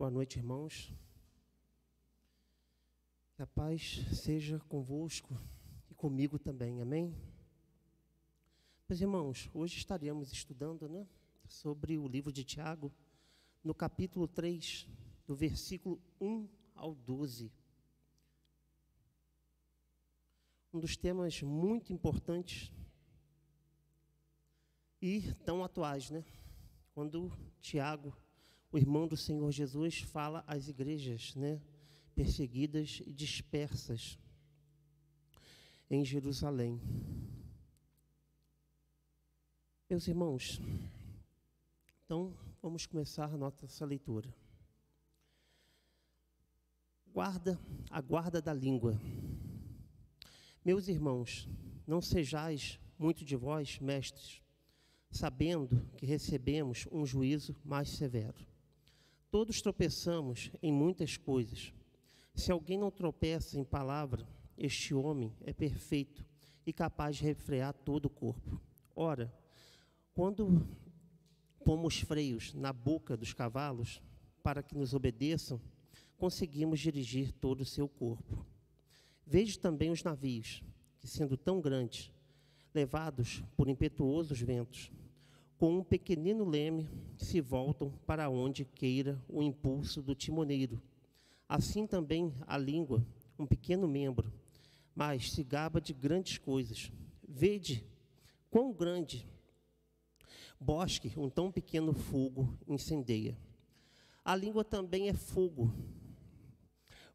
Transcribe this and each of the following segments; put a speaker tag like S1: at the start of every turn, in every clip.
S1: Boa noite, irmãos. Que a paz seja convosco e comigo também, amém? Meus irmãos, hoje estaremos estudando, sobre o livro de Tiago, no capítulo 3, do versículo 1 ao 12. Um dos temas muito importantes e tão atuais, Quando Tiago, o irmão do Senhor Jesus, fala às igrejas, perseguidas e dispersas em Jerusalém. Meus irmãos, então vamos começar a nossa leitura. A guarda da língua. Meus irmãos, não sejais muito de vós, mestres, sabendo que recebemos um juízo mais severo. Todos tropeçamos em muitas coisas. Se alguém não tropeça em palavra, este homem é perfeito e capaz de refrear todo o corpo. Ora, quando pomos freios na boca dos cavalos para que nos obedeçam, conseguimos dirigir todo o seu corpo. Vejo também os navios, que sendo tão grandes, levados por impetuosos ventos, com um pequenino leme, se voltam para onde queira o impulso do timoneiro. Assim também a língua, um pequeno membro, mas se gaba de grandes coisas. Vede quão grande bosque um tão pequeno fogo incendeia. A língua também é fogo,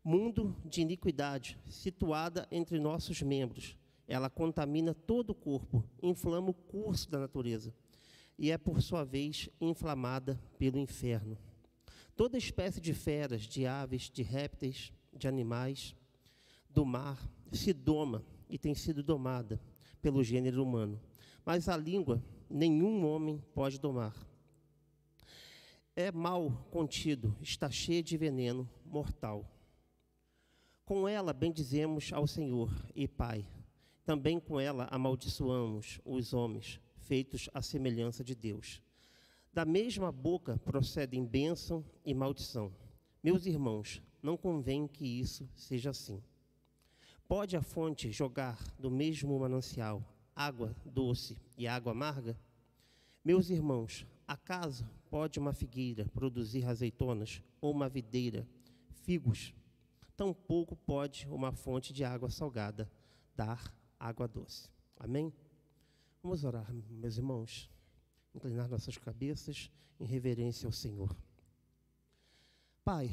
S1: mundo de iniquidade, situada entre nossos membros. Ela contamina todo o corpo, inflama o curso da natureza e é, por sua vez, inflamada pelo inferno. Toda espécie de feras, de aves, de répteis, de animais do mar se doma e tem sido domada pelo gênero humano, mas a língua nenhum homem pode domar. É mal contido, está cheia de veneno mortal. Com ela bendizemos ao Senhor e Pai. Também com ela amaldiçoamos os homens, feitos à semelhança de Deus. Da mesma boca procedem bênção e maldição. Meus irmãos, não convém que isso seja assim. Pode a fonte jogar do mesmo manancial água doce e água amarga? Meus irmãos, acaso pode uma figueira produzir azeitonas ou uma videira figos? Tampouco pode uma fonte de água salgada dar água doce. Amém? Vamos orar, meus irmãos, inclinar nossas cabeças em reverência ao Senhor. Pai,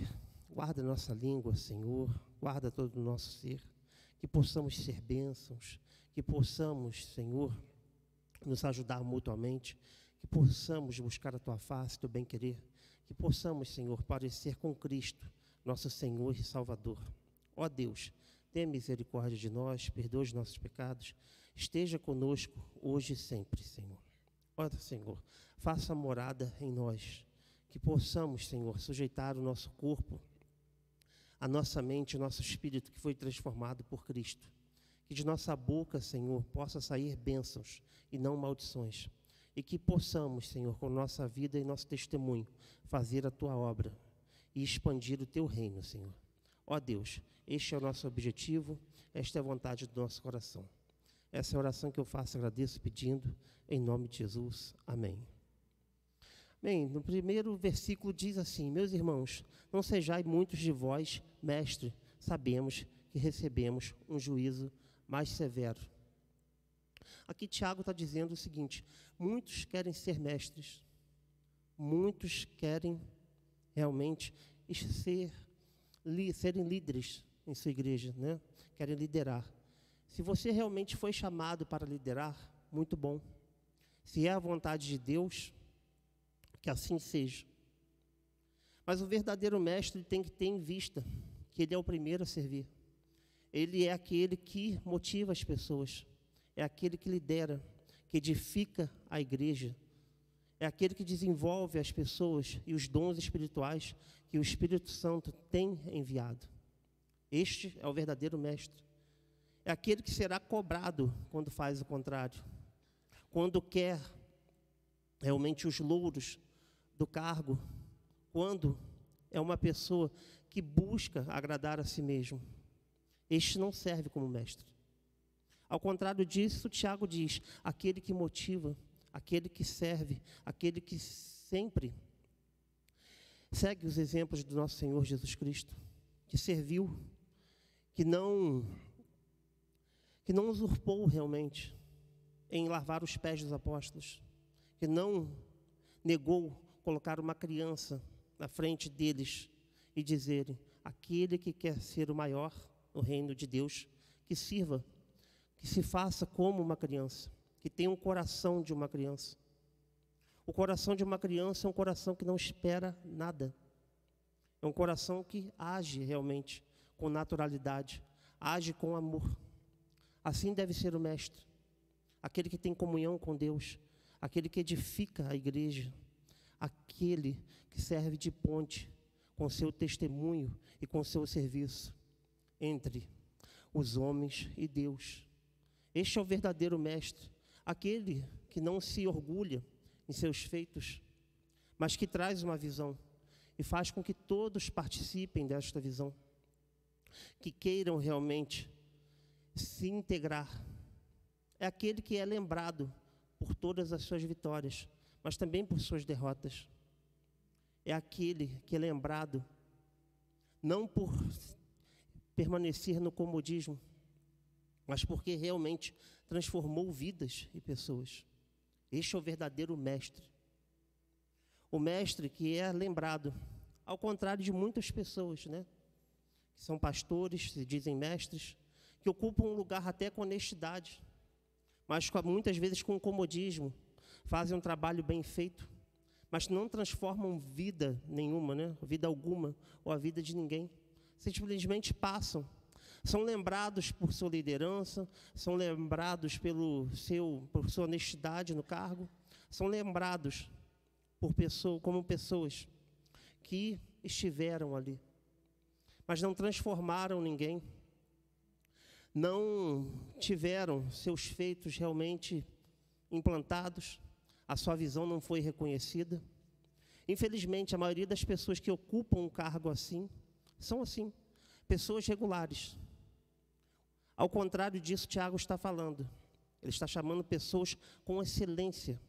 S1: guarda nossa língua, Senhor, guarda todo o nosso ser, que possamos ser bênçãos, que possamos, Senhor, nos ajudar mutuamente, que possamos buscar a Tua face, Teu bem-querer, que possamos, Senhor, parecer com Cristo, nosso Senhor e Salvador. Ó Deus, tenha misericórdia de nós, perdoe os nossos pecados, esteja conosco hoje e sempre, Senhor. Ó Senhor, faça morada em nós, que possamos, Senhor, sujeitar o nosso corpo, a nossa mente, o nosso espírito que foi transformado por Cristo. Que de nossa boca, Senhor, possa sair bênçãos e não maldições. E que possamos, Senhor, com nossa vida e nosso testemunho, fazer a Tua obra e expandir o Teu reino, Senhor. Ó Deus, este é o nosso objetivo, esta é a vontade do nosso coração. Essa é a oração que eu faço, agradeço, pedindo, em nome de Jesus. Amém. Bem, no primeiro versículo diz assim: meus irmãos, não sejais muitos de vós, mestre, sabemos que recebemos um juízo mais severo. Aqui Tiago está dizendo o seguinte: muitos querem ser mestres, muitos querem realmente serem líderes em sua igreja, Querem liderar. Se você realmente foi chamado para liderar, muito bom. Se é a vontade de Deus, que assim seja. Mas o verdadeiro mestre tem que ter em vista que ele é o primeiro a servir. Ele é aquele que motiva as pessoas, é aquele que lidera, que edifica a igreja, é aquele que desenvolve as pessoas e os dons espirituais que o Espírito Santo tem enviado. Este é o verdadeiro mestre. É aquele que será cobrado quando faz o contrário. Quando quer realmente os louros do cargo, quando é uma pessoa que busca agradar a si mesmo. Este não serve como mestre. Ao contrário disso, Tiago diz, aquele que motiva, aquele que serve, aquele que sempre segue os exemplos do nosso Senhor Jesus Cristo, que serviu, que não usurpou realmente em lavar os pés dos apóstolos, que não negou colocar uma criança na frente deles e dizerem, aquele que quer ser o maior no reino de Deus, que sirva, que se faça como uma criança, que tenha um coração de uma criança. O coração de uma criança é um coração que não espera nada. É um coração que age realmente com naturalidade, age com amor. Assim deve ser o mestre, aquele que tem comunhão com Deus, aquele que edifica a igreja, aquele que serve de ponte com seu testemunho e com seu serviço entre os homens e Deus. Este é o verdadeiro mestre, aquele que não se orgulha em seus feitos, mas que traz uma visão e faz com que todos participem desta visão, que queiram realmente se integrar. É aquele que é lembrado por todas as suas vitórias, mas também por suas derrotas. É aquele que é lembrado não por permanecer no comodismo, mas porque realmente transformou vidas e pessoas. Este é o verdadeiro mestre. O mestre que é lembrado, ao contrário de muitas pessoas, né? Que são pastores, se dizem mestres, que ocupam um lugar até com honestidade, mas muitas vezes com comodismo, fazem um trabalho bem feito, mas não transformam vida nenhuma, né? Vida alguma, ou a vida de ninguém. Simplesmente passam. São lembrados por sua liderança, são lembrados por sua honestidade no cargo, são lembrados como pessoas que estiveram ali, mas não transformaram ninguém, não tiveram seus feitos realmente implantados, a sua visão não foi reconhecida. Infelizmente, a maioria das pessoas que ocupam um cargo assim, são assim, pessoas regulares. Ao contrário disso, Tiago está falando. Ele está chamando pessoas com excelência,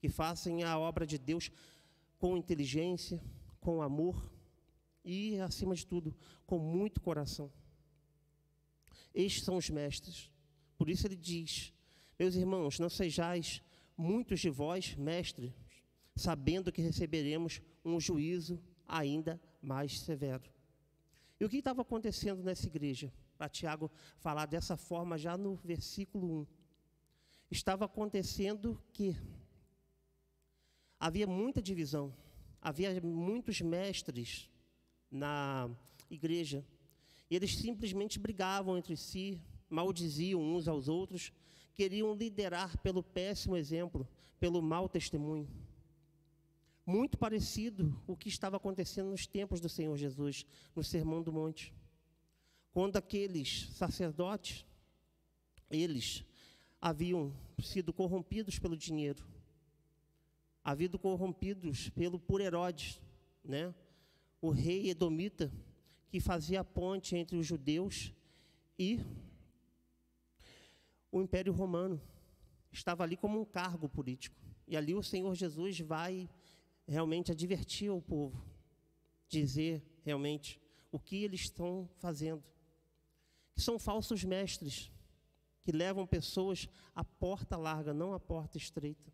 S1: que façam a obra de Deus com inteligência, com amor e, acima de tudo, com muito coração. Estes são os mestres. Por isso ele diz, meus irmãos, não sejais muitos de vós mestres, sabendo que receberemos um juízo ainda mais severo. E o que estava acontecendo nessa igreja? Para Tiago falar dessa forma já no versículo 1. Estava acontecendo que havia muita divisão, havia muitos mestres na igreja, e eles simplesmente brigavam entre si, maldiziam uns aos outros, queriam liderar pelo péssimo exemplo, pelo mau testemunho. Muito parecido o que estava acontecendo nos tempos do Senhor Jesus, no Sermão do Monte. Quando aqueles sacerdotes, eles haviam sido corrompidos pelo dinheiro, haviam corrompidos por Herodes, né? O rei edomita, que fazia a ponte entre os judeus e o Império Romano. Estava ali como um cargo político. E ali o Senhor Jesus vai realmente advertir ao povo, dizer realmente o que eles estão fazendo. Que são falsos mestres, que levam pessoas à porta larga, não à porta estreita.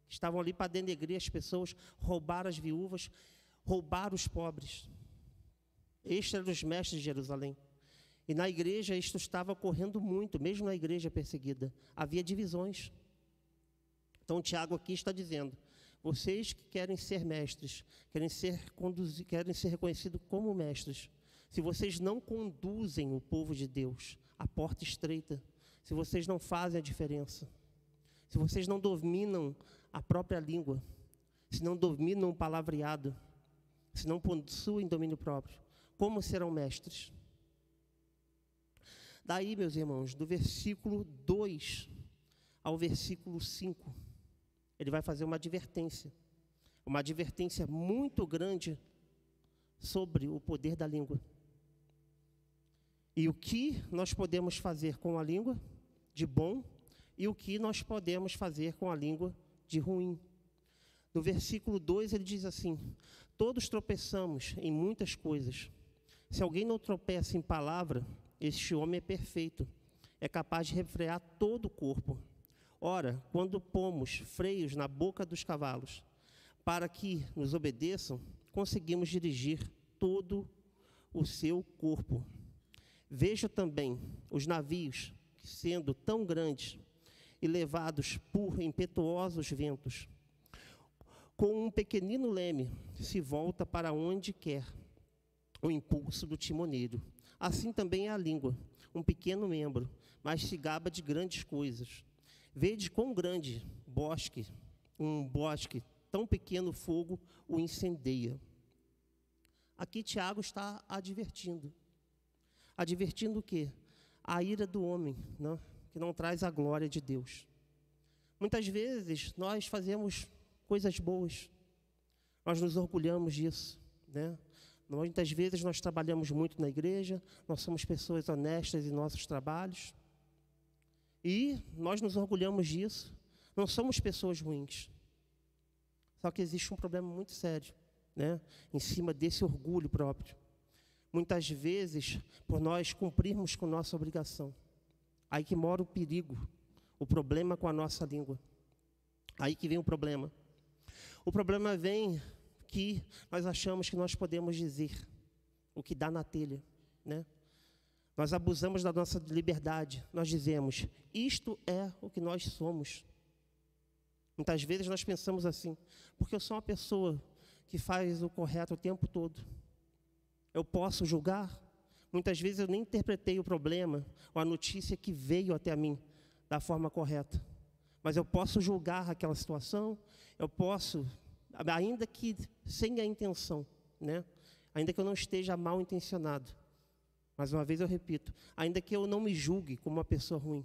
S1: Estavam ali para denegrir as pessoas, roubar as viúvas, roubar os pobres. Estes eram os mestres de Jerusalém. E na igreja isto estava ocorrendo muito, mesmo na igreja perseguida. Havia divisões. Então Tiago aqui está dizendo, vocês que querem ser mestres, querem ser reconhecidos como mestres, se vocês não conduzem o povo de Deus à porta estreita, se vocês não fazem a diferença, se vocês não dominam a própria língua, se não dominam o palavreado, se não possuem domínio próprio, como serão mestres? Daí, meus irmãos, do versículo 2 ao versículo 5, ele vai fazer uma advertência muito grande sobre o poder da língua. E o que nós podemos fazer com a língua de bom e o que nós podemos fazer com a língua de ruim. No versículo 2 ele diz assim: todos tropeçamos em muitas coisas. Se alguém não tropeça em palavra, este homem é perfeito, é capaz de refrear todo o corpo. Ora, quando pomos freios na boca dos cavalos, para que nos obedeçam, conseguimos dirigir todo o seu corpo. Veja também os navios, sendo tão grandes e levados por impetuosos ventos, com um pequenino leme, se volta para onde quer o impulso do timoneiro. Assim também é a língua, um pequeno membro, mas se gaba de grandes coisas. Vede quão grande um bosque, tão pequeno fogo o incendeia. Aqui Tiago está advertindo. Advertindo o quê? A ira do homem, né? Que não traz a glória de Deus. Muitas vezes nós fazemos coisas boas, nós nos orgulhamos disso, né? Muitas vezes nós trabalhamos muito na igreja, nós somos pessoas honestas em nossos trabalhos, e nós nos orgulhamos disso, não somos pessoas ruins. Só que existe um problema muito sério, né? Em cima desse orgulho próprio. Muitas vezes, por nós cumprirmos com nossa obrigação. Aí que mora o perigo, o problema com a nossa língua. Aí que vem o problema. O problema vem que nós achamos que nós podemos dizer o que dá na telha, né? Nós abusamos da nossa liberdade. Nós dizemos, isto é o que nós somos. Muitas vezes nós pensamos assim, porque eu sou uma pessoa que faz o correto o tempo todo. Eu posso julgar? Muitas vezes eu nem interpretei o problema ou a notícia que veio até mim da forma correta. Mas eu posso julgar aquela situação, eu posso, ainda que sem a intenção, né? Ainda que eu não esteja mal intencionado. Mais uma vez eu repito, ainda que eu não me julgue como uma pessoa ruim,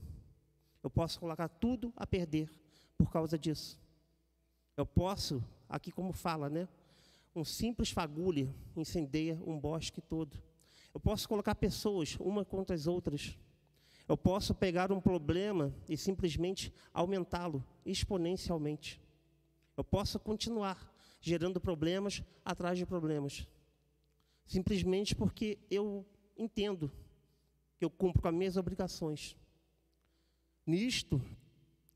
S1: eu posso colocar tudo a perder por causa disso. Eu posso, aqui como fala, né? Um simples fagulha incendeia um bosque todo. Eu posso colocar pessoas uma contra as outras. Eu posso pegar um problema e simplesmente aumentá-lo exponencialmente. Eu posso continuar gerando problemas atrás de problemas. Simplesmente porque eu entendo que eu cumpro com as minhas obrigações. Nisto,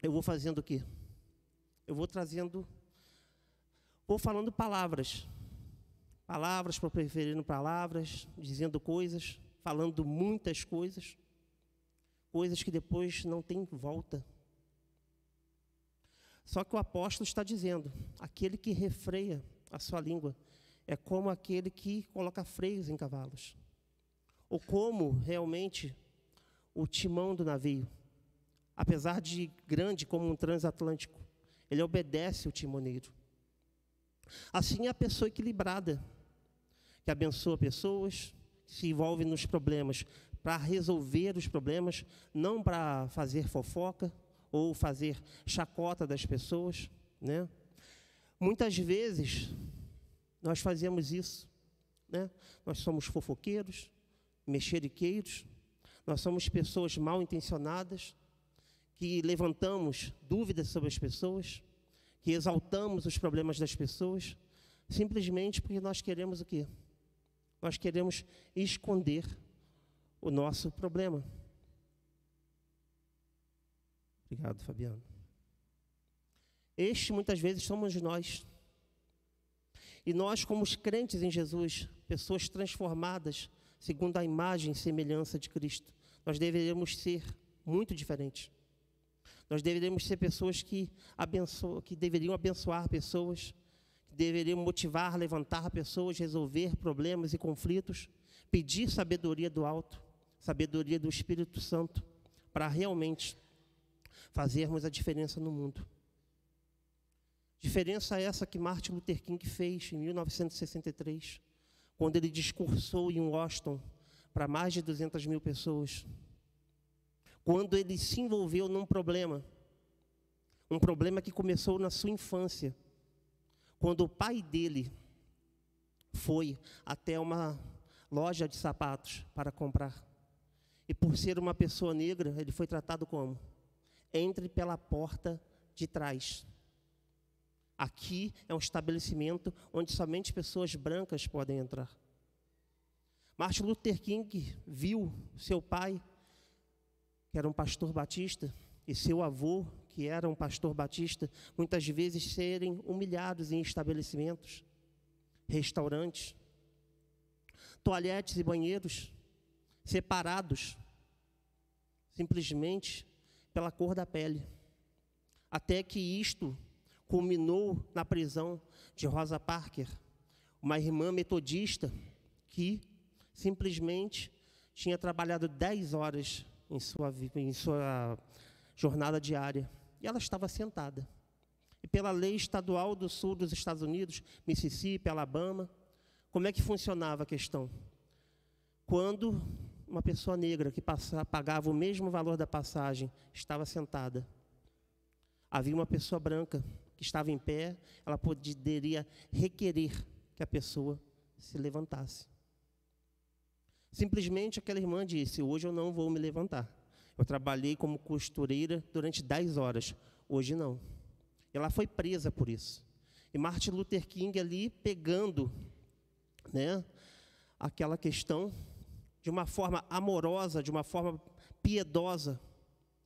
S1: eu vou fazendo o quê? Eu vou falando palavras, proferindo palavras, dizendo coisas, falando muitas coisas, coisas que depois não tem volta. Só que o apóstolo está dizendo, aquele que refreia a sua língua é como aquele que coloca freios em cavalos, ou como realmente o timão do navio, apesar de grande como um transatlântico, ele obedece o timoneiro. Assim é a pessoa equilibrada, que abençoa pessoas, se envolve nos problemas para resolver os problemas, não para fazer fofoca ou fazer chacota das pessoas, né? Muitas vezes nós fazemos isso, né? Nós somos fofoqueiros, mexeriqueiros, nós somos pessoas mal intencionadas, que levantamos dúvidas sobre as pessoas, que exaltamos os problemas das pessoas, simplesmente porque nós queremos o quê? Nós queremos esconder o nosso problema. Obrigado, Fabiano. Este, muitas vezes, somos nós. E nós, como os crentes em Jesus, pessoas transformadas, segundo a imagem e semelhança de Cristo, nós deveríamos ser muito diferentes. Nós deveríamos ser pessoas que deveriam abençoar pessoas, que deveriam motivar, levantar pessoas, resolver problemas e conflitos, pedir sabedoria do alto, sabedoria do Espírito Santo, para realmente fazermos a diferença no mundo. Diferença essa que Martin Luther King fez em 1963, quando ele discursou em Washington para mais de 200 mil pessoas. Quando ele se envolveu num problema, um problema que começou na sua infância, quando o pai dele foi até uma loja de sapatos para comprar. E por ser uma pessoa negra, ele foi tratado como? Entre pela porta de trás. Aqui é um estabelecimento onde somente pessoas brancas podem entrar. Martin Luther King viu seu pai, que era um pastor batista, e seu avô, que era um pastor batista, muitas vezes serem humilhados em estabelecimentos, restaurantes, toalhetes e banheiros, separados, simplesmente pela cor da pele. Até que isto culminou na prisão de Rosa Parks, uma irmã metodista que simplesmente tinha trabalhado 10 horas em sua jornada diária. E ela estava sentada. E pela lei estadual do sul dos Estados Unidos, Mississippi, Alabama, como é que funcionava a questão? Quando uma pessoa negra que pagava o mesmo valor da passagem estava sentada, havia uma pessoa branca que estava em pé, ela poderia requerer que a pessoa se levantasse. Simplesmente aquela irmã disse: hoje eu não vou me levantar. Eu trabalhei como costureira durante 10 horas, hoje não. Ela foi presa por isso. E Martin Luther King ali pegando, né, aquela questão de uma forma amorosa, de uma forma piedosa,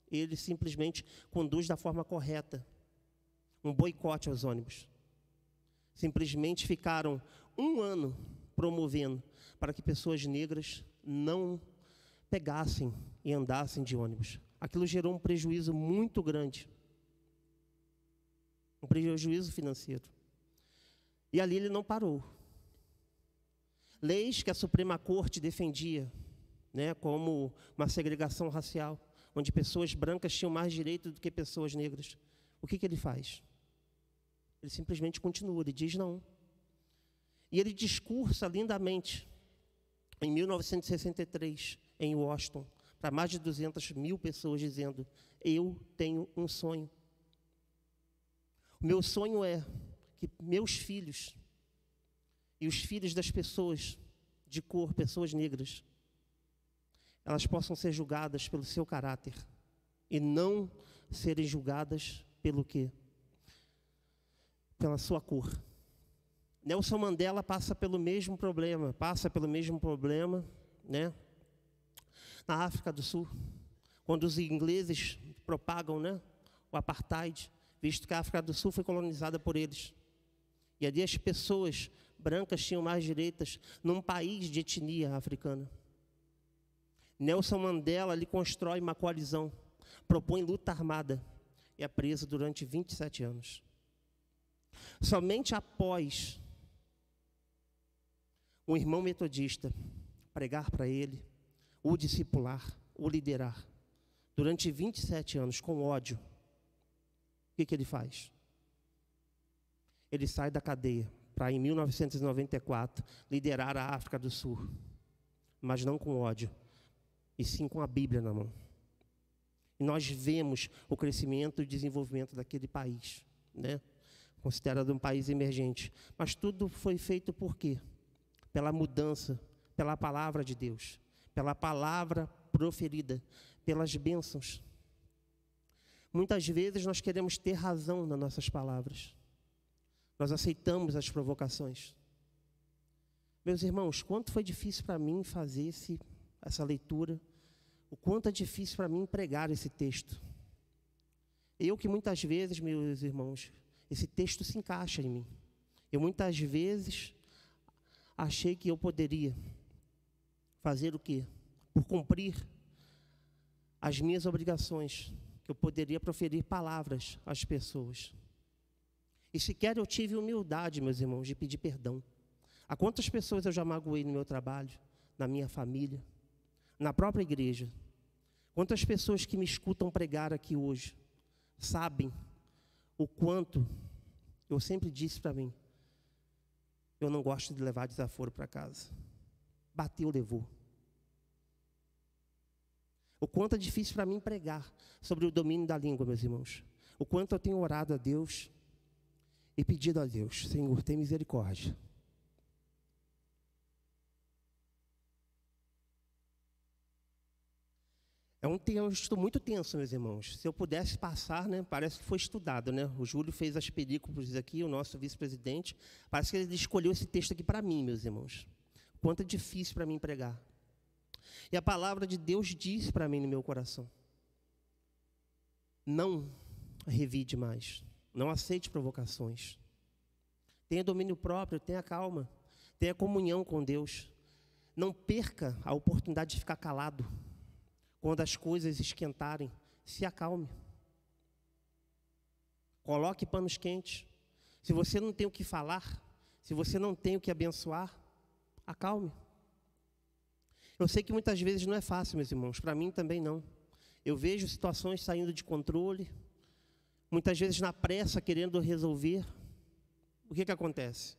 S1: ele simplesmente conduz da forma correta. Um boicote aos ônibus. Simplesmente ficaram 1 ano promovendo para que pessoas negras não pegassem e andassem de ônibus. Aquilo gerou um prejuízo muito grande. Um prejuízo financeiro. E ali ele não parou. Leis que a Suprema Corte defendia, né, como uma segregação racial, onde pessoas brancas tinham mais direito do que pessoas negras. O que ele faz? Ele simplesmente continua, ele diz não. E ele discursa lindamente, em 1963, em Washington, para mais de 200 mil pessoas, dizendo: eu tenho um sonho. O meu sonho é que meus filhos e os filhos das pessoas de cor, pessoas negras, elas possam ser julgadas pelo seu caráter e não serem julgadas pelo quê? Pela sua cor. Nelson Mandela passa pelo mesmo problema, né, na África do Sul, quando os ingleses propagam, né, o apartheid, visto que a África do Sul foi colonizada por eles. E ali as pessoas brancas tinham mais direitos num país de etnia africana. Nelson Mandela ali constrói uma coalizão, propõe luta armada e é preso durante 27 anos. Somente após um irmão metodista pregar para ele, o discipular, o liderar, durante 27 anos, com ódio, o que ele faz? Ele sai da cadeia para, em 1994, liderar a África do Sul, mas não com ódio, e sim com a Bíblia na mão. E nós vemos o crescimento e o desenvolvimento daquele país, né? Considerado um país emergente. Mas tudo foi feito por quê? Pela mudança, pela palavra de Deus, pela palavra proferida, pelas bênçãos. Muitas vezes nós queremos ter razão nas nossas palavras. Nós aceitamos as provocações. Meus irmãos, quanto foi difícil para mim fazer essa leitura, o quanto é difícil para mim pregar esse texto. Eu que muitas vezes, meus irmãos, esse texto se encaixa em mim. Eu muitas vezes achei que eu poderia fazer o quê? Por cumprir as minhas obrigações, que eu poderia proferir palavras às pessoas. E sequer eu tive humildade, meus irmãos, de pedir perdão. A quantas pessoas eu já magoei no meu trabalho, na minha família, na própria igreja. Quantas pessoas que me escutam pregar aqui hoje sabem o quanto eu sempre disse para mim: eu não gosto de levar desaforo para casa. Bateu, levou. O quanto é difícil para mim pregar sobre o domínio da língua, meus irmãos. O quanto eu tenho orado a Deus e pedido a Deus: Senhor, tem misericórdia. É um texto muito tenso, meus irmãos. Se eu pudesse passar, né, parece que foi estudado, né? O Júlio fez as perícopes aqui, o nosso vice-presidente. Parece que ele escolheu esse texto aqui para mim, meus irmãos. Quanto é difícil para mim pregar. E a palavra de Deus diz para mim no meu coração: não revide mais, não aceite provocações. Tenha domínio próprio, tenha calma, tenha comunhão com Deus. Não perca a oportunidade de ficar calado. Quando as coisas esquentarem, se acalme. Coloque panos quentes. Se você não tem o que falar, se você não tem o que abençoar, acalme. Eu sei que muitas vezes não é fácil, meus irmãos, para mim também não. Eu vejo situações saindo de controle, muitas vezes na pressa, querendo resolver. O que acontece?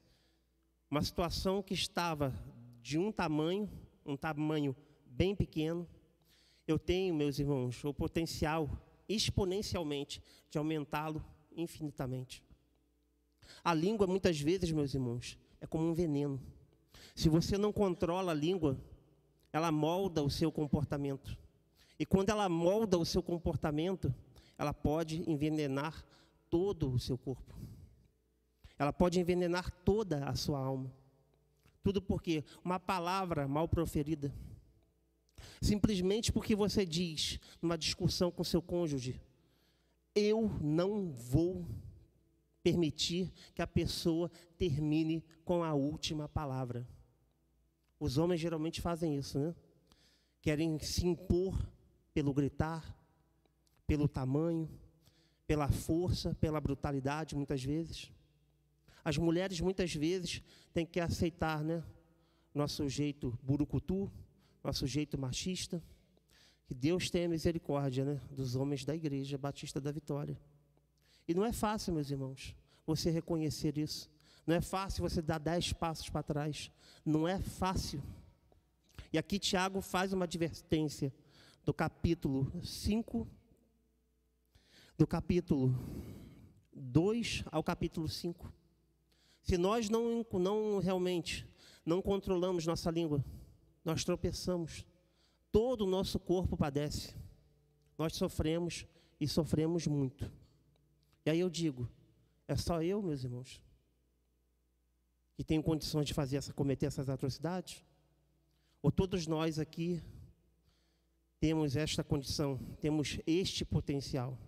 S1: Uma situação que estava de um tamanho bem pequeno, eu tenho, meus irmãos, o potencial exponencialmente de aumentá-lo infinitamente. A língua, muitas vezes, meus irmãos, é como um veneno. Se você não controla a língua, ela molda o seu comportamento. E quando ela molda o seu comportamento, ela pode envenenar todo o seu corpo. Ela pode envenenar toda a sua alma. Tudo porque uma palavra mal proferida, simplesmente porque você diz, numa discussão com seu cônjuge, eu não vou permitir que a pessoa termine com a última palavra. Os homens geralmente fazem isso, né? Querem se impor pelo gritar, pelo tamanho, pela força, pela brutalidade, muitas vezes. As mulheres, muitas vezes, têm que aceitar, né, nosso jeito burucutu, nosso jeito machista. Que Deus tenha misericórdia, né, dos homens da Igreja Batista da Vitória. E não é fácil, meus irmãos, você reconhecer isso. Não é fácil você dar 10 passos para trás. Não é fácil. E aqui Tiago faz uma advertência do capítulo 5, do capítulo 2 ao capítulo 5. Se nós não realmente não controlamos nossa língua, nós tropeçamos. Todo o nosso corpo padece. Nós sofremos e sofremos muito. E aí eu digo, é só eu, meus irmãos, que tenho condições de cometer essas atrocidades? Ou todos nós aqui temos esta condição, temos este potencial?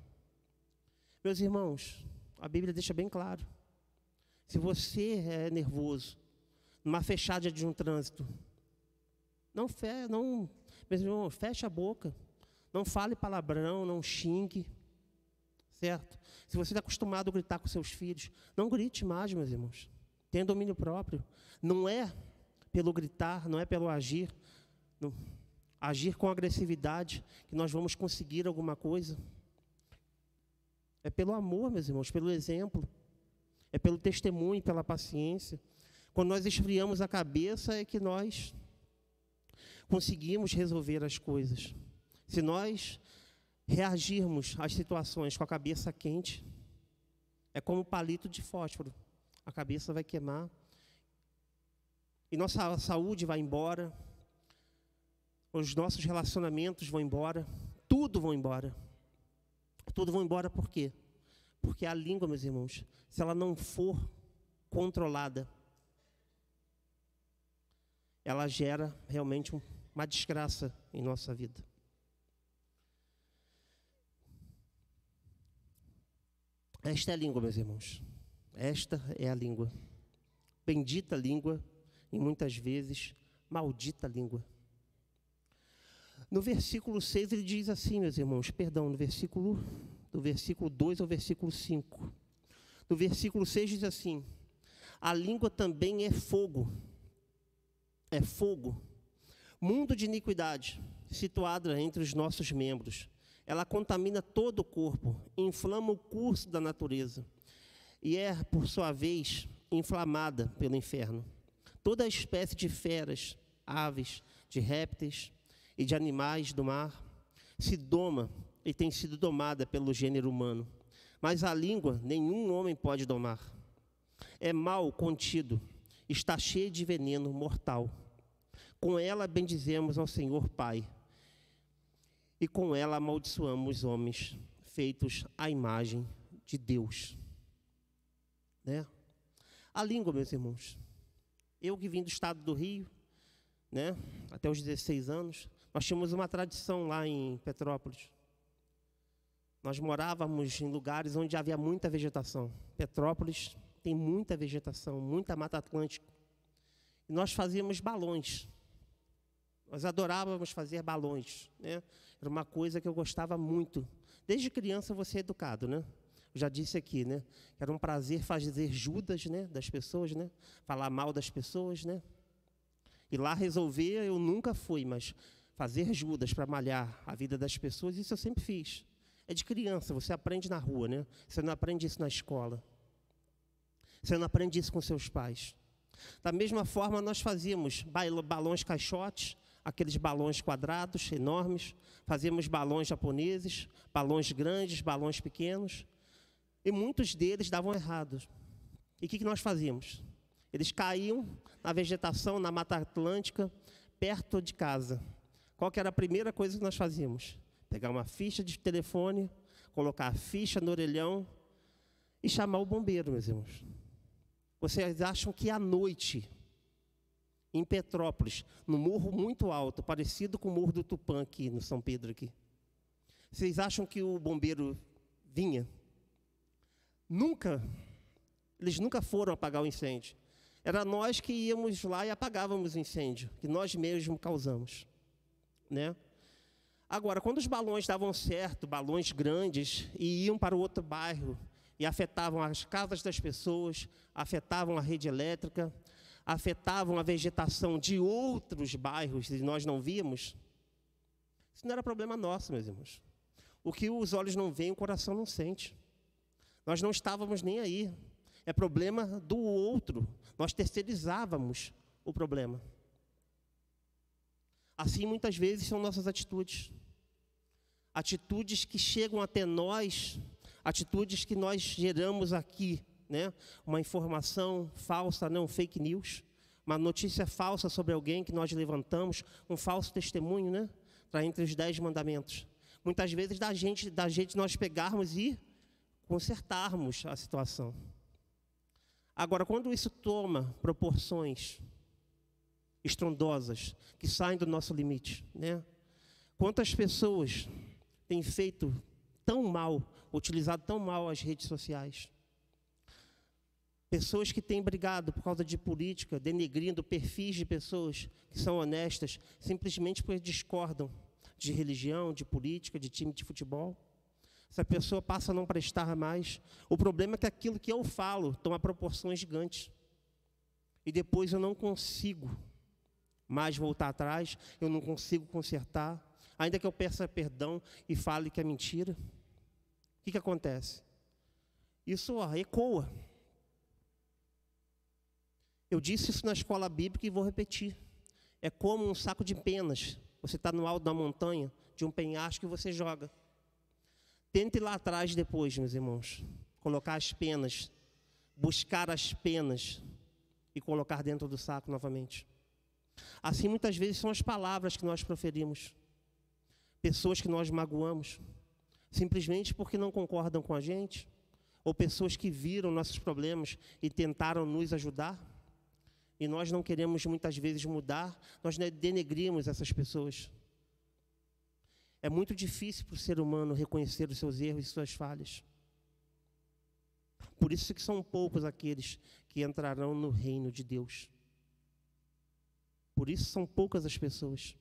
S1: Meus irmãos, a Bíblia deixa bem claro. Se você é nervoso, numa fechada de um trânsito, meus irmãos, feche a boca. Não fale palavrão, não xingue, certo? Se você está acostumado a gritar com seus filhos, não grite mais, meus irmãos. Tenha domínio próprio. Não é pelo gritar, não é pelo agir, agir com agressividade que nós vamos conseguir alguma coisa. É pelo amor, meus irmãos, pelo exemplo. É pelo testemunho, pela paciência. Quando nós esfriamos a cabeça é que nós conseguimos resolver as coisas. Se nós reagirmos às situações com a cabeça quente, é como um palito de fósforo. A cabeça vai queimar. E nossa saúde vai embora. Os nossos relacionamentos vão embora. Tudo vai embora. Tudo vai embora por quê? Porque a língua, meus irmãos, se ela não for controlada, ela gera realmente uma desgraça em nossa vida. Esta é a língua, meus irmãos. Esta é a língua. Bendita língua e muitas vezes maldita língua. No versículo 6 ele diz assim, meus irmãos, do versículo 2 ao versículo 5. No versículo 6 diz assim: a língua também é fogo, mundo de iniquidade, situada entre os nossos membros. Ela contamina todo o corpo, inflama o curso da natureza e é, por sua vez, inflamada pelo inferno. Toda espécie de feras, aves, de répteis e de animais do mar se doma e tem sido domada pelo gênero humano. Mas a língua nenhum homem pode domar. É mal contido, está cheio de veneno mortal. Com ela bendizemos ao Senhor Pai e com ela amaldiçoamos os homens feitos à imagem de Deus. Né? A língua, meus irmãos. Eu que vim do estado do Rio, né, até os 16 anos, nós tínhamos uma tradição lá em Petrópolis. Nós morávamos em lugares onde havia muita vegetação. Petrópolis tem muita vegetação, muita mata atlântica. E nós fazíamos balões. Nós adorávamos fazer balões, né? Era uma coisa que eu gostava muito. Desde criança você é educado, né? Eu já disse aqui, né? Era um prazer fazer Judas, né, das pessoas, né? Falar mal das pessoas, né? E lá resolver eu nunca fui, mas fazer Judas para malhar a vida das pessoas, isso eu sempre fiz. É de criança, você aprende na rua, né? Você não aprende isso na escola. Você não aprende isso com seus pais. Da mesma forma, nós fazíamos balões caixotes, aqueles balões quadrados, enormes. Fazíamos balões japoneses, balões grandes, balões pequenos. E muitos deles davam errado. E o que nós fazíamos? Eles caíam na vegetação, na Mata Atlântica, perto de casa. Qual que era a primeira coisa que nós fazíamos? Pegar uma ficha de telefone, colocar a ficha no orelhão e chamar o bombeiro, meus irmãos. Vocês acham que à noite, em Petrópolis, num morro muito alto, parecido com o Morro do Tupã aqui, no São Pedro aqui, vocês acham que o bombeiro vinha? Nunca. Eles nunca foram apagar o incêndio. Era nós que íamos lá e apagávamos o incêndio, que nós mesmos causamos, né? Agora, quando os balões davam certo, balões grandes, e iam para o outro bairro, e afetavam as casas das pessoas, afetavam a rede elétrica, afetavam a vegetação de outros bairros, e nós não víamos, isso não era problema nosso, meus irmãos. O que os olhos não veem, o coração não sente. Nós não estávamos nem aí. É problema do outro. Nós terceirizávamos o problema. Assim, muitas vezes, são nossas atitudes. Atitudes que chegam até nós, atitudes que nós geramos aqui, né? Uma informação falsa, não, fake news, uma notícia falsa sobre alguém que nós levantamos, um falso testemunho, né? Para entre os 10 mandamentos. Muitas vezes da gente nós pegarmos e consertarmos a situação. Agora, quando isso toma proporções estrondosas, que saem do nosso limite, né? Quantas pessoas têm feito tão mal, utilizado tão mal as redes sociais? Pessoas que têm brigado por causa de política, denegrindo perfis de pessoas que são honestas, simplesmente porque discordam de religião, de política, de time de futebol. Essa pessoa passa a não prestar mais. O problema é que aquilo que eu falo toma proporções gigantes. E depois eu não consigo mais voltar atrás, eu não consigo consertar. Ainda que eu peça perdão e fale que é mentira. O que acontece? Isso ecoa. Eu disse isso na escola bíblica e vou repetir. É como um saco de penas. Você está no alto da montanha, de um penhasco, e você joga. Tente ir lá atrás depois, meus irmãos, colocar as penas, buscar as penas e colocar dentro do saco novamente. Assim, muitas vezes, são as palavras que nós proferimos. Pessoas que nós magoamos, simplesmente porque não concordam com a gente, ou pessoas que viram nossos problemas e tentaram nos ajudar, e nós não queremos muitas vezes mudar, nós denegrimos essas pessoas. É muito difícil para o ser humano reconhecer os seus erros e suas falhas. Por isso que são poucos aqueles que entrarão no reino de Deus. Por isso são poucas as pessoas.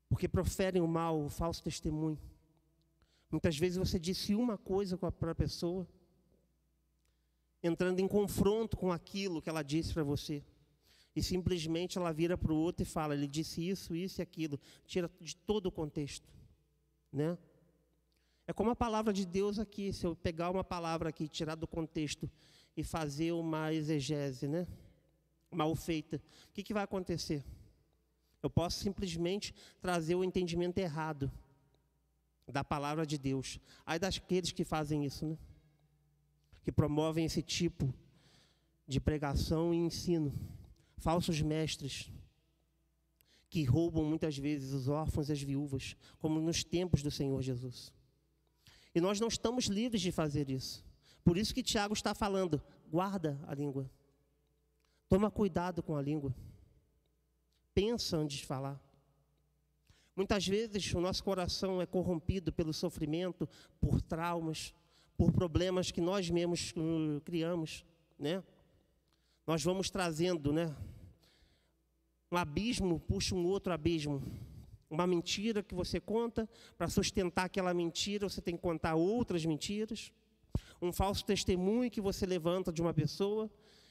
S1: Porque proferem o mal, o falso testemunho. Muitas vezes você disse uma coisa para a pessoa, entrando em confronto com aquilo que ela disse para você. E simplesmente ela vira para o outro e fala, ele disse isso, isso e aquilo. Tira de todo o contexto, né? É como a palavra de Deus aqui. Se eu pegar uma palavra aqui, tirar do contexto e fazer uma exegese, né? Mal feita, o que vai acontecer? Eu posso simplesmente trazer o entendimento errado da palavra de Deus. Aí daqueles que fazem isso, né? Que promovem esse tipo de pregação e ensino. Falsos mestres, que roubam muitas vezes os órfãos e as viúvas, como nos tempos do Senhor Jesus. E nós não estamos livres de fazer isso. Por isso que Tiago está falando, guarda a língua. Toma cuidado com a língua. Pensa antes de falar. Muitas vezes o nosso coração é corrompido pelo sofrimento, por traumas, por problemas que nós mesmos criamos, né? Nós vamos trazendo, né? Um abismo puxa um outro abismo. Uma mentira que você conta, para sustentar aquela mentira, você tem que contar outras mentiras. Um falso testemunho que você levanta de uma pessoa,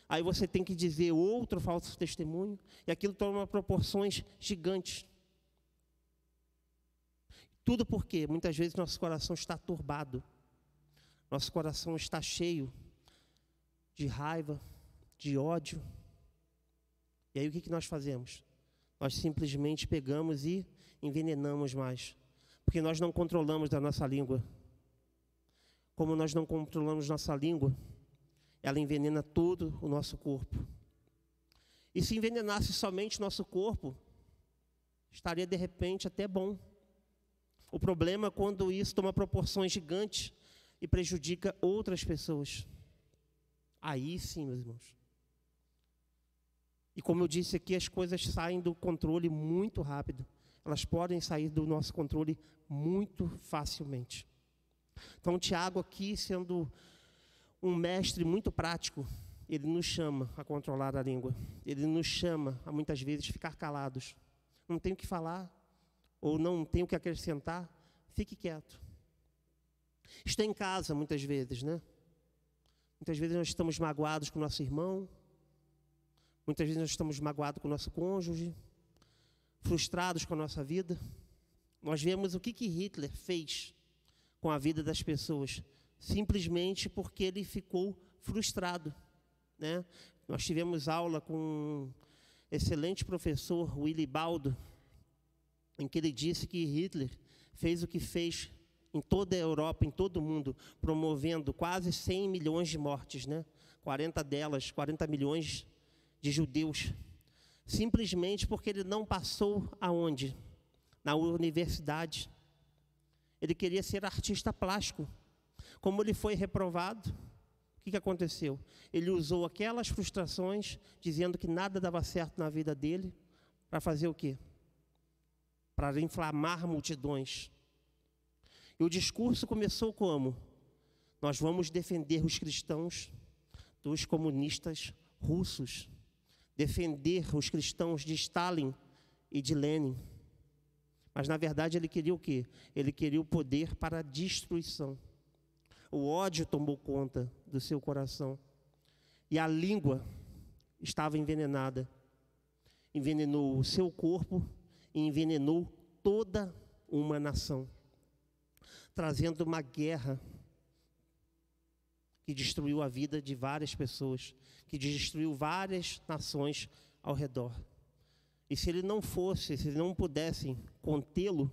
S1: aí você tem que dizer outro falso testemunho, e aquilo toma proporções gigantes. Tudo porque muitas vezes nosso coração está turbado, nosso coração está cheio de raiva, de ódio. E aí o que nós fazemos? Nós simplesmente pegamos e envenenamos mais, porque nós não controlamos a nossa língua. Como nós não controlamos nossa língua, ela envenena todo o nosso corpo. E se envenenasse somente nosso corpo, estaria de repente até bom. O problema é quando isso toma proporções gigantes e prejudica outras pessoas. Aí sim, meus irmãos. E como eu disse aqui, as coisas saem do controle muito rápido. Elas podem sair do nosso controle muito facilmente. Então, Tiago aqui, sendo um mestre muito prático, ele nos chama a controlar a língua. Ele nos chama a muitas vezes ficar calados. Não tenho o que falar, ou não tenho o que acrescentar, fique quieto. Está em casa muitas vezes, né? Muitas vezes nós estamos magoados com o nosso irmão, muitas vezes nós estamos magoados com o nosso cônjuge, frustrados com a nossa vida. Nós vemos o que Hitler fez com a vida das pessoas, simplesmente porque ele ficou frustrado, né? Nós tivemos aula com um excelente professor, Willy Baldo, em que ele disse que Hitler fez o que fez em toda a Europa, em todo o mundo, promovendo quase 100 milhões de mortes, né? 40 milhões de judeus, simplesmente porque ele não passou aonde? Na universidade. Ele queria ser artista plástico. Como ele foi reprovado, o que aconteceu? Ele usou aquelas frustrações, dizendo que nada dava certo na vida dele, para fazer o quê? Para inflamar multidões. E o discurso começou como? Nós vamos defender os cristãos dos comunistas russos, defender os cristãos de Stalin e de Lenin. Mas, na verdade, ele queria o quê? Ele queria o poder para a destruição. O ódio tomou conta do seu coração. E a língua estava envenenada. Envenenou o seu corpo e envenenou toda uma nação, trazendo uma guerra que destruiu a vida de várias pessoas, que destruiu várias nações ao redor. E se ele não fosse, se ele não pudessem contê-lo,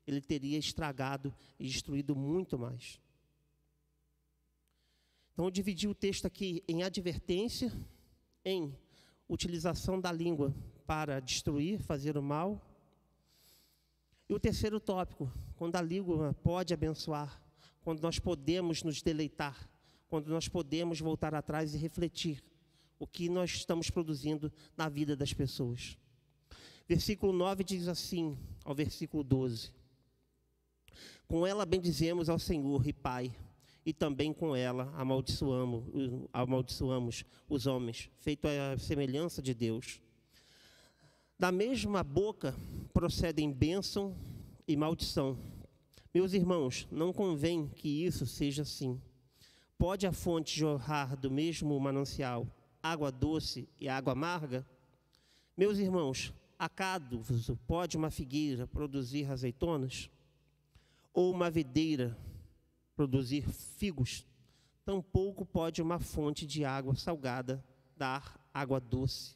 S1: ele teria estragado e destruído muito mais. Então eu dividi o texto aqui em advertência, em utilização da língua para destruir, fazer o mal. E o terceiro tópico, quando a língua pode abençoar, quando nós podemos nos deleitar, quando nós podemos voltar atrás e refletir o que nós estamos produzindo na vida das pessoas. Versículo 9 diz assim, ao versículo 12. Com ela bendizemos ao Senhor e Pai, e também com ela amaldiçoamos os homens, feito à semelhança de Deus. Da mesma boca procedem bênção e maldição. Meus irmãos, não convém que isso seja assim. Pode a fonte jorrar do mesmo manancial água doce e água amarga? Meus irmãos, acaso pode uma figueira produzir azeitonas? Ou uma videira produzir figos? Tampouco pode uma fonte de água salgada dar água doce.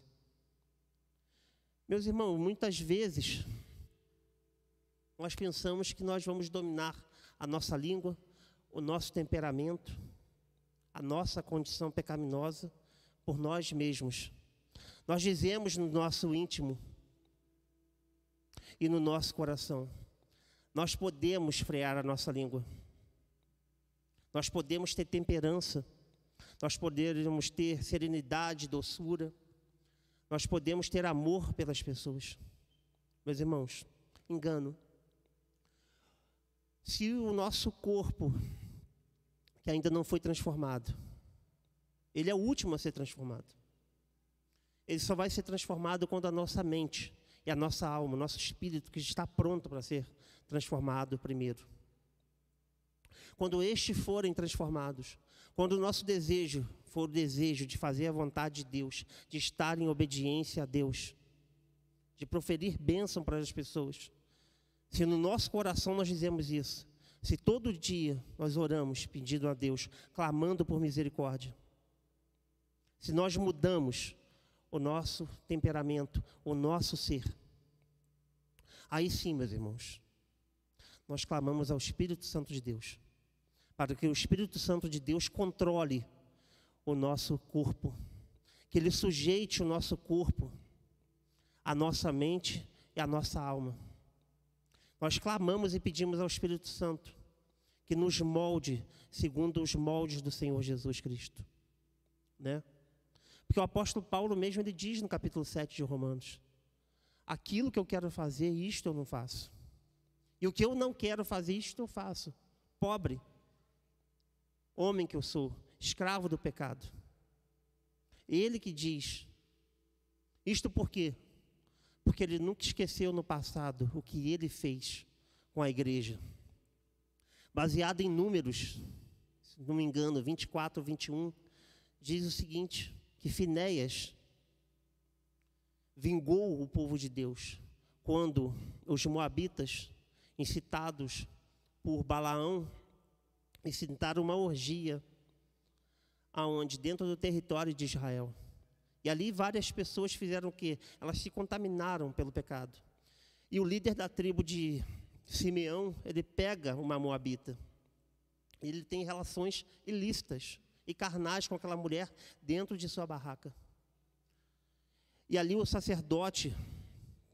S1: Meus irmãos, muitas vezes nós pensamos que nós vamos dominar a nossa língua, o nosso temperamento, a nossa condição pecaminosa por nós mesmos. Nós dizemos no nosso íntimo, e no nosso coração. Nós podemos frear a nossa língua. Nós podemos ter temperança. Nós podemos ter serenidade, doçura. Nós podemos ter amor pelas pessoas. Meus irmãos, engano. Se o nosso corpo, que ainda não foi transformado, ele é o último a ser transformado. Ele só vai ser transformado quando a nossa mente e a nossa alma, o nosso espírito, que está pronto para ser transformado primeiro. Quando estes forem transformados, quando o nosso desejo for o desejo de fazer a vontade de Deus, de estar em obediência a Deus, de proferir bênção para as pessoas, se no nosso coração nós dizemos isso, se todo dia nós oramos pedindo a Deus, clamando por misericórdia, se nós mudamos o nosso temperamento, o nosso ser, aí sim, meus irmãos, nós clamamos ao Espírito Santo de Deus, para que o Espírito Santo de Deus controle o nosso corpo, que Ele sujeite o nosso corpo, a nossa mente e a nossa alma. Nós clamamos e pedimos ao Espírito Santo que nos molde segundo os moldes do Senhor Jesus Cristo, né? Porque o apóstolo Paulo mesmo, ele diz no capítulo 7 de Romanos, aquilo que eu quero fazer, isto eu não faço. E o que eu não quero fazer, isto eu faço. Pobre, homem que eu sou, escravo do pecado. Ele que diz, isto por quê? Porque ele nunca esqueceu no passado o que ele fez com a igreja. Baseado em Números, se não me engano, 24, 21, diz o seguinte, que Finéias vingou o povo de Deus quando os moabitas, incitados por Balaão, incitaram uma orgia aonde dentro do território de Israel. E ali várias pessoas fizeram o quê? Elas se contaminaram pelo pecado. E o líder da tribo de Simeão, ele pega uma moabita. Ele tem relações ilícitas e carnais com aquela mulher dentro de sua barraca. E ali o sacerdote,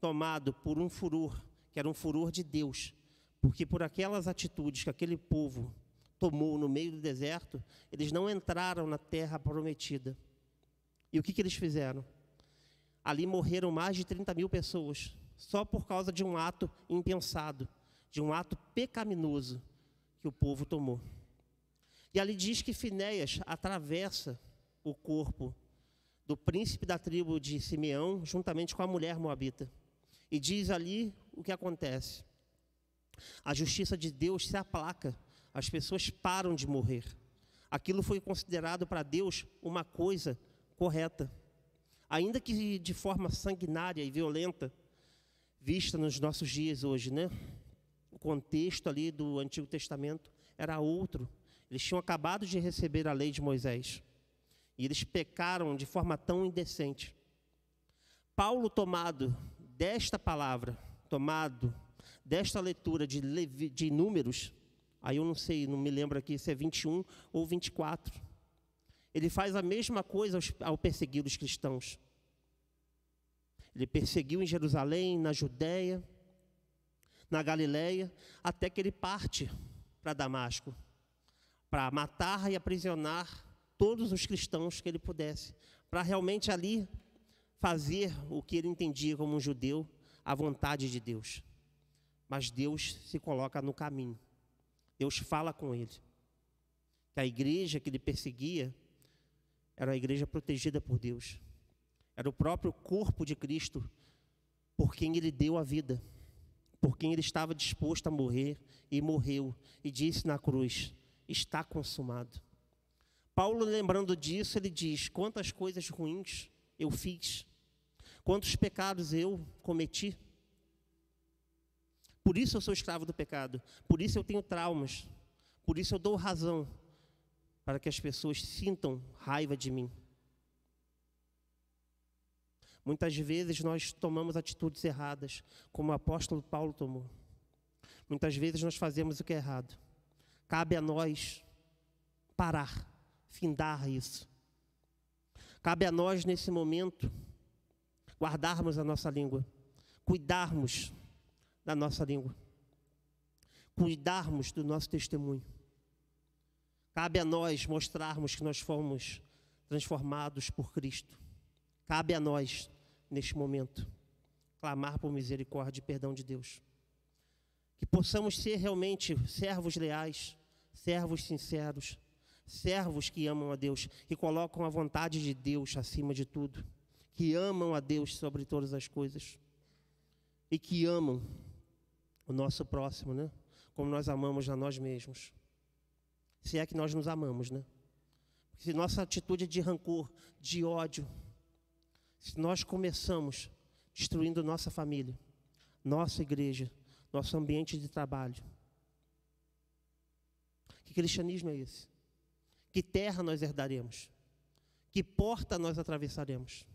S1: tomado por um furor, que era um furor de Deus, porque por aquelas atitudes que aquele povo tomou no meio do deserto, eles não entraram na terra prometida. E o que eles fizeram? Ali morreram mais de 30 mil pessoas, só por causa de um ato impensado, de um ato pecaminoso que o povo tomou. E ali diz que Finéias atravessa o corpo do príncipe da tribo de Simeão, juntamente com a mulher moabita. E diz ali o que acontece. A justiça de Deus se aplaca, as pessoas param de morrer. Aquilo foi considerado para Deus uma coisa correta. Ainda que de forma sanguinária e violenta, vista nos nossos dias hoje, né? O contexto ali do Antigo Testamento era outro. Eles tinham acabado de receber a lei de Moisés. E eles pecaram de forma tão indecente. Paulo, tomado desta palavra, tomado desta leitura de Números, aí eu não sei, não me lembro aqui se é 21 ou 24. Ele faz a mesma coisa ao perseguir os cristãos. Ele perseguiu em Jerusalém, na Judéia, na Galileia, até que ele parte para Damasco, para matar e aprisionar todos os cristãos que ele pudesse, para realmente ali fazer o que ele entendia como um judeu, a vontade de Deus. Mas Deus se coloca no caminho. Deus fala com ele. Que a igreja que ele perseguia era a igreja protegida por Deus. Era o próprio corpo de Cristo, por quem ele deu a vida, por quem ele estava disposto a morrer e morreu, e disse na cruz, está consumado. Paulo, lembrando disso, ele diz, quantas coisas ruins eu fiz, quantos pecados eu cometi. Por isso eu sou escravo do pecado, por isso eu tenho traumas, por isso eu dou razão para que as pessoas sintam raiva de mim. Muitas vezes nós tomamos atitudes erradas, como o apóstolo Paulo tomou. Muitas vezes nós fazemos o que é errado. Cabe a nós parar, findar isso. Cabe a nós, nesse momento, guardarmos a nossa língua, cuidarmos da nossa língua, cuidarmos do nosso testemunho. Cabe a nós mostrarmos que nós fomos transformados por Cristo. Cabe a nós, neste momento, clamar por misericórdia e perdão de Deus. Que possamos ser realmente servos leais, servos sinceros, servos que amam a Deus, que colocam a vontade de Deus acima de tudo, que amam a Deus sobre todas as coisas e que amam o nosso próximo, né? Como nós amamos a nós mesmos. Se é que nós nos amamos, né? Se nossa atitude é de rancor, de ódio, se nós começamos destruindo nossa família, nossa igreja, nosso ambiente de trabalho, que cristianismo é esse? Que terra nós herdaremos? Que porta nós atravessaremos?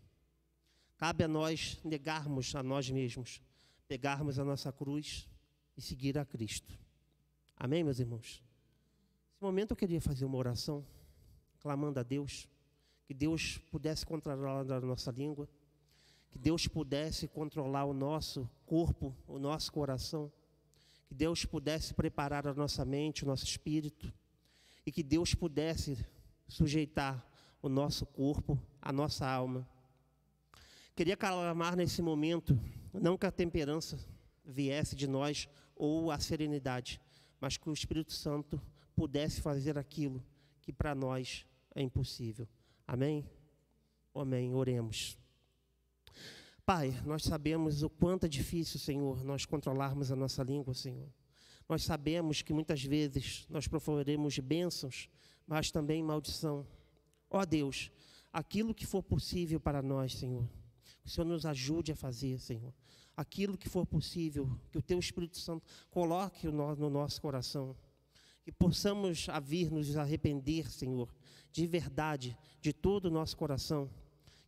S1: Cabe a nós negarmos a nós mesmos, pegarmos a nossa cruz e seguir a Cristo. Amém, meus irmãos? Nesse momento eu queria fazer uma oração, clamando a Deus, que Deus pudesse controlar a nossa língua, que Deus pudesse controlar o nosso corpo, o nosso coração, que Deus pudesse preparar a nossa mente, o nosso espírito, e que Deus pudesse sujeitar o nosso corpo, a nossa alma. Queria clamar nesse momento, não que a temperança viesse de nós ou a serenidade, mas que o Espírito Santo pudesse fazer aquilo que para nós é impossível. Amém? Amém. Oremos. Pai, nós sabemos o quanto é difícil, Senhor, nós controlarmos a nossa língua, Senhor. Nós sabemos que muitas vezes nós proferiremos bênçãos, mas também maldição. Ó Deus, aquilo que for possível para nós, Senhor, que o Senhor nos ajude a fazer, Senhor. Aquilo que for possível, que o Teu Espírito Santo coloque no nosso coração. Que possamos vir nos arrepender, Senhor, de verdade, de todo o nosso coração.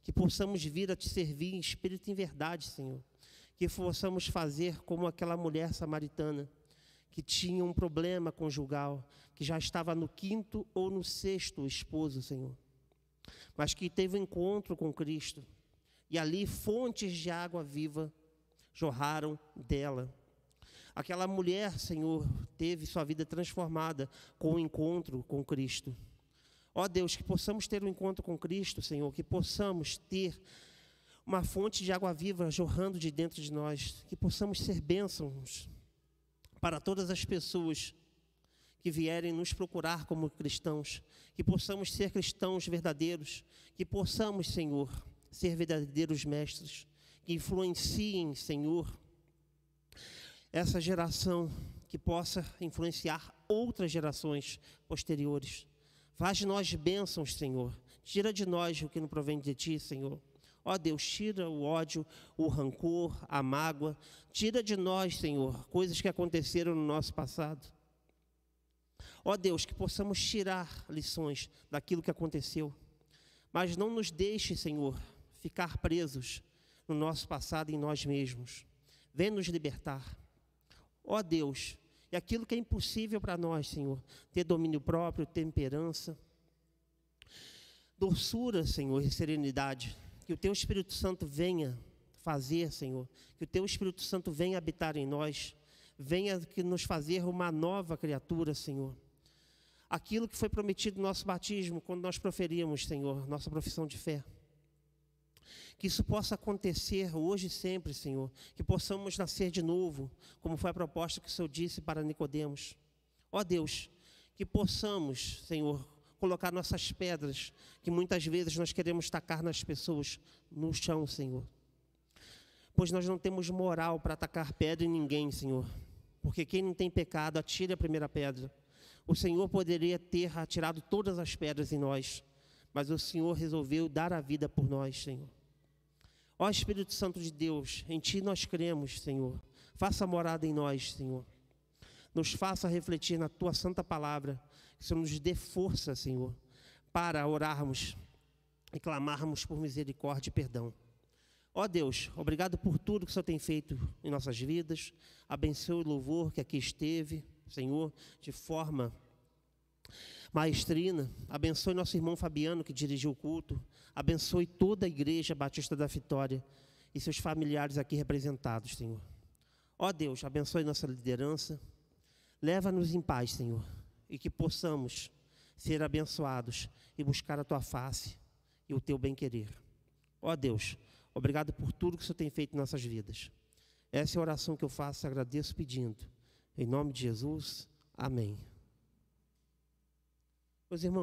S1: Que possamos vir a Te servir em espírito e em verdade, Senhor. Que possamos fazer como aquela mulher samaritana, que tinha um problema conjugal, que já estava no 5º ou no 6º esposo, Senhor. Mas que teve um encontro com Cristo. E ali fontes de água viva jorraram dela. Aquela mulher, Senhor, teve sua vida transformada com o encontro com Cristo. Ó Deus, que possamos ter um encontro com Cristo, Senhor, que possamos ter uma fonte de água viva jorrando de dentro de nós, que possamos ser bênçãos para todas as pessoas que vierem nos procurar como cristãos, que possamos ser cristãos verdadeiros, que possamos, Senhor, ser verdadeiros mestres, que influenciem, Senhor, essa geração, que possa influenciar outras gerações posteriores. Faz de nós bênçãos, Senhor. Tira de nós o que não provém de Ti, Senhor. Ó Deus, tira o ódio, o rancor, a mágoa. Tira de nós, Senhor, coisas que aconteceram no nosso passado. Ó Deus, que possamos tirar lições daquilo que aconteceu. Mas não nos deixe, Senhor, ficar presos no nosso passado e em nós mesmos. Vem nos libertar. Ó Deus, e aquilo que é impossível para nós, Senhor, ter domínio próprio, temperança, doçura, Senhor, e serenidade, que o Teu Espírito Santo venha fazer, Senhor, que o Teu Espírito Santo venha habitar em nós, venha que nos fazer uma nova criatura, Senhor. Aquilo que foi prometido no nosso batismo, quando nós proferimos, Senhor, nossa profissão de fé. Que isso possa acontecer hoje e sempre, Senhor. Que possamos nascer de novo, como foi a proposta que o Senhor disse para Nicodemos. Ó Deus, que possamos, Senhor, colocar nossas pedras, que muitas vezes nós queremos tacar nas pessoas, no chão, Senhor. Pois nós não temos moral para atacar pedra em ninguém, Senhor. Porque quem não tem pecado, atire a primeira pedra. O Senhor poderia ter atirado todas as pedras em nós, mas o Senhor resolveu dar a vida por nós, Senhor. Ó Espírito Santo de Deus, em Ti nós cremos, Senhor. Faça morada em nós, Senhor. Nos faça refletir na Tua santa palavra. Que o Senhor nos dê força, Senhor, para orarmos e clamarmos por misericórdia e perdão. Ó Deus, obrigado por tudo que o Senhor tem feito em nossas vidas. Abençoe o louvor que aqui esteve, Senhor, de forma maestrina. Abençoe nosso irmão Fabiano, que dirigiu o culto. Abençoe toda a Igreja Batista da Vitória e seus familiares aqui representados, Senhor. Ó Deus, abençoe nossa liderança. Leva-nos em paz, Senhor, e que possamos ser abençoados e buscar a Tua face e o Teu bem-querer. Ó Deus, obrigado por tudo que o Senhor tem feito em nossas vidas. Essa é a oração que eu faço e agradeço pedindo. Em nome de Jesus, amém. Meus irmãos,